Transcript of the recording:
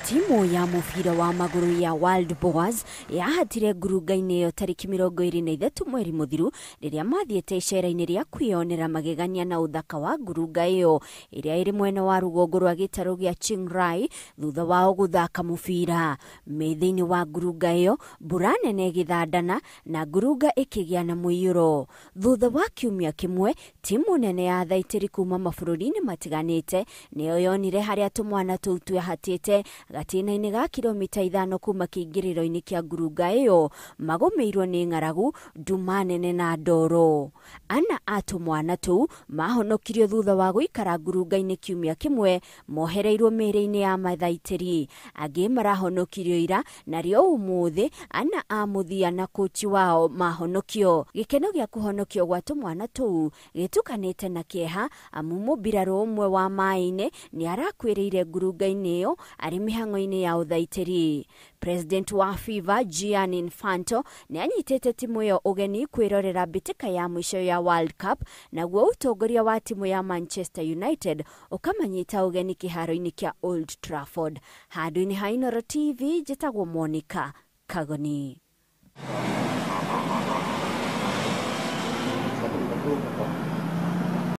Timu ya mubira wa maguru ya Wild Boars yahatire ngurunga-inĩ ĩyo tarĩki 23 mweri mũthiru rĩrĩa mathiĩte icera-inĩ rĩa kwĩyonera magegania na ũthaka wa ngurunga ĩyo ĩrĩa ĩrĩ mwena wa rũgongo rwa gĩtarũ gĩa Chiang Rai thutha wao gũthaka mũbira. Thĩinĩ wa ngurunga ĩyo mbura nene ĩgĩthandana na ngurunga ĩkĩgĩa na mũiyũro. Thutha wa kiumia kĩmwe timu nene ya thaitĩri kuma mabũrũri-inĩ matiganĩte nĩyo yonire harĩa tũmwana tũu twehatĩte gatĩna-inĩ ga kilomita 5 kuma kĩingĩrĩro-inĩ kĩa ngurunga ĩyo magũmĩirwo nĩ ng'aragu, nduma nene na ndoro. Ana a tũmwana tũu mahonokirio thutha wa gũikara ngurunga-inĩ kiumia kĩmwe mohereirwo mĩĩrĩ-inĩ ya mathaitĩri. Angĩ marahonokirio ira, narĩo ũmũthĩ ana a mũthia na kochi wao mahonokio. Gĩkeno gĩa kũhonokio gwa tũmwana tũu gĩtukanĩte na kĩeha amu mũmbirarũ ũmwe wa maĩ-inĩ nĩ arakuĩrĩire ngurunga-inĩ ĩyo arĩ mĩhang'o-inĩ ya ũthaitĩri. President wa FIFA Gianni Infantino nĩ anyitĩte timu ĩyo ũgeni kwĩrorera mbĩtĩka ya mũico ya World Cup, naguo ũtongoria wa timu ya Manchester United ũkamanyita ũgeni kĩharo-inĩ kĩa Old Trafford. Handũ-inĩ ha Inooro TV njĩtagwo Monica Kagoni.